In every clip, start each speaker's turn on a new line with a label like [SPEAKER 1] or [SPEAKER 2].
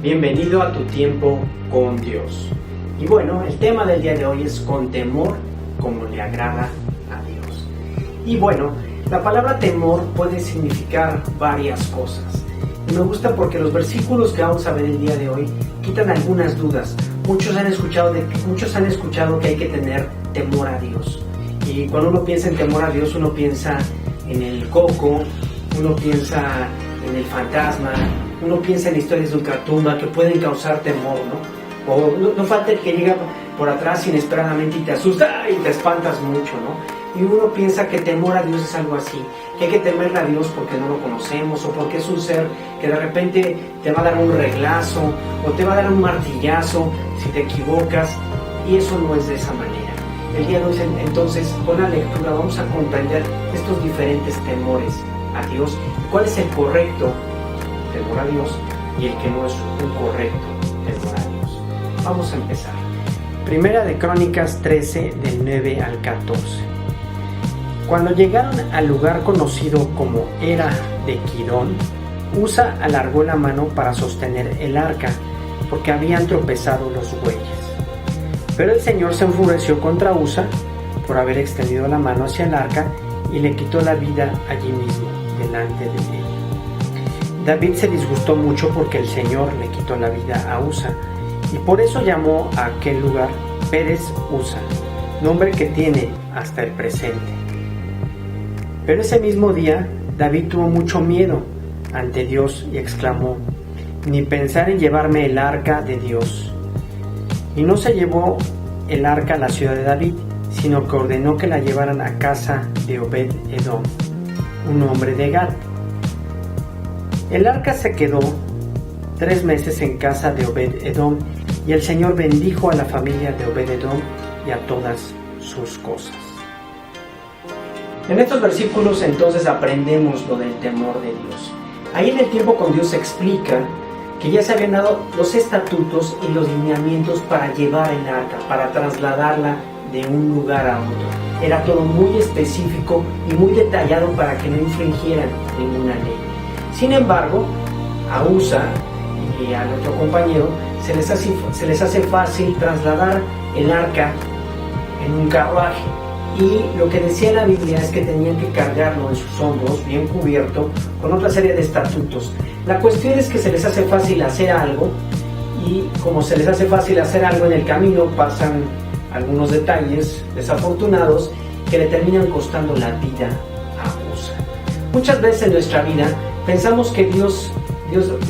[SPEAKER 1] Bienvenido a tu tiempo con Dios. Y bueno, el tema del día de hoy es con temor como le agrada a Dios. Y bueno, la palabra temor puede significar varias cosas. Y me gusta porque los versículos que vamos a ver el día de hoy quitan algunas dudas. Muchos han escuchado que hay que tener temor a Dios. Y cuando uno piensa en temor a Dios, uno piensa en el coco, uno piensa en el fantasma, uno piensa en historias de ultratumba que pueden causar temor, ¿no? O no falta el que llega por atrás inesperadamente y te asusta y te espantas mucho, ¿no? Y uno piensa que temor a Dios es algo así, que hay que temerle a Dios porque no lo conocemos o porque es un ser que de repente te va a dar un reglazo o te va a dar un martillazo si te equivocas, y eso no es de esa manera. El día de hoy, entonces, con la lectura vamos a comprender estos diferentes temores a Dios, cuál es el correcto temor a Dios y el que no es un correcto temor a Dios. Vamos a empezar. Primera de Crónicas 13, del 9 al 14. Cuando llegaron al lugar conocido como Era de Kidón, Usa alargó la mano para sostener el arca, porque habían tropezado los bueyes. Pero el Señor se enfureció contra Usa por haber extendido la mano hacia el arca y le quitó la vida allí mismo, delante de él. David se disgustó mucho porque el Señor le quitó la vida a Usa, y por eso llamó a aquel lugar Pérez Usa, nombre que tiene hasta el presente. Pero ese mismo día David tuvo mucho miedo ante Dios y exclamó: «Ni pensar en llevarme el arca de Dios». Y no se llevó el arca a la ciudad de David, sino que ordenó que la llevaran a casa de Obed-Edom, un hombre de Gat. El arca se quedó 3 meses en casa de Obed-Edom, y el Señor bendijo a la familia de Obed-Edom y a todas sus cosas. En estos versículos entonces aprendemos lo del temor de Dios. Ahí en el tiempo con Dios se explica que ya se habían dado los estatutos y los lineamientos para llevar el arca, para trasladarla de un lugar a otro. Era todo muy específico y muy detallado para que no infringieran ninguna ley. Sin embargo, a Usa y al otro compañero se les hace fácil trasladar el arca en un carruaje. Y lo que decía la Biblia es que tenían que cargarlo en sus hombros, bien cubierto, con otra serie de estatutos. La cuestión es que se les hace fácil hacer algo, y como se les hace fácil hacer algo en el camino, pasan algunos detalles desafortunados que le terminan costando la vida a Usa. Muchas veces en nuestra vida pensamos que Dios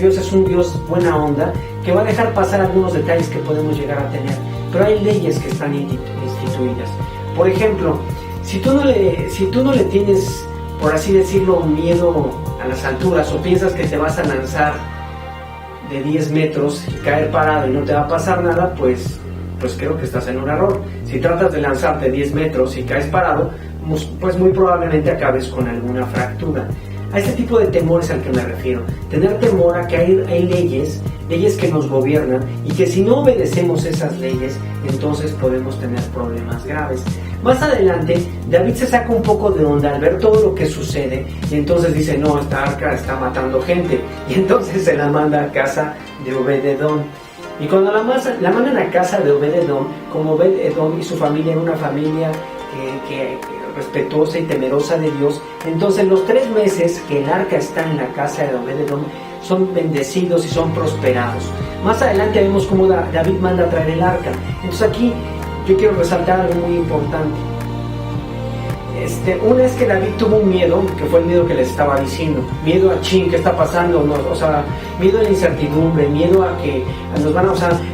[SPEAKER 1] es un Dios buena onda, que va a dejar pasar algunos detalles que podemos llegar a tener, pero hay leyes que están instituidas. Por ejemplo, si tú no le tienes, por así decirlo, miedo a las alturas, o piensas que te vas a lanzar de 10 metros y caer parado y no te va a pasar nada, pues creo que estás en un error. Si tratas de lanzarte 10 metros y caes parado, pues muy probablemente acabes con alguna fractura. A este tipo de temor es al que me refiero. Tener temor a que hay leyes que nos gobiernan, y que si no obedecemos esas leyes, entonces podemos tener problemas graves. Más adelante, David se saca un poco de onda al ver todo lo que sucede, y entonces dice: no, esta arca está matando gente, y entonces se la manda a casa de Obed-Edom. Y cuando la mandan a casa de Obed-Edom, como Obed-Edom y su familia era una familia que respetuosa y temerosa de Dios, entonces los 3 meses que el arca está en la casa de Obed-Edom son bendecidos y son prosperados. Más adelante vemos cómo David manda a traer el arca. Entonces aquí yo quiero resaltar algo muy importante. Una es que David tuvo un miedo, que fue el miedo que les estaba diciendo. Miedo a ¿qué está pasando? No, miedo a la incertidumbre, miedo a que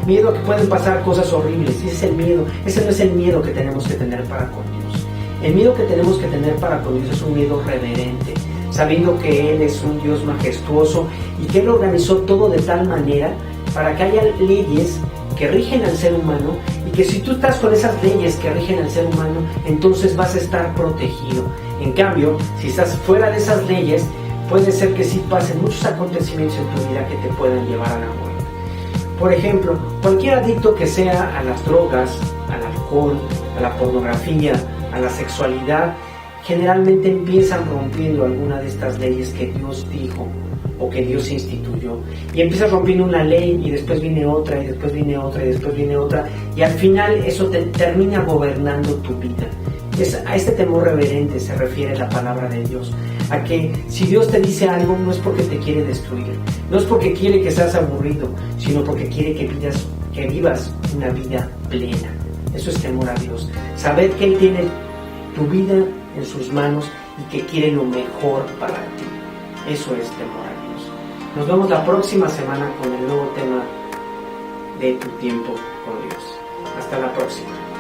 [SPEAKER 1] miedo a que pueden pasar cosas horribles. Ese es el miedo. Ese no es el miedo que tenemos que tener para con Dios. El miedo que tenemos que tener para con Dios es un miedo reverente, sabiendo que Él es un Dios majestuoso y que Él organizó todo de tal manera para que haya leyes que rigen al ser humano, y que si tú estás con esas leyes que rigen al ser humano, entonces vas a estar protegido. En cambio, si estás fuera de esas leyes, puede ser que sí pasen muchos acontecimientos en tu vida que te puedan llevar a la muerte. Por ejemplo, cualquier adicto que sea a las drogas, al alcohol, a la pornografía, a la sexualidad, generalmente empiezan rompiendo alguna de estas leyes que Dios dijo o que Dios instituyó, y empiezas rompiendo una ley y después viene otra y después viene otra y después viene otra, y al final eso te termina gobernando tu vida. A este temor reverente se refiere la palabra de Dios, a que si Dios te dice algo no es porque te quiere destruir, no es porque quiere que seas aburrido, sino porque quiere que vivas una vida plena. Eso es temor a Dios, saber que Él tiene tu vida en sus manos y que quiere lo mejor para ti. Eso es temor a Dios. Nos vemos la próxima semana con el nuevo tema de Tu Tiempo con Dios. Hasta la próxima.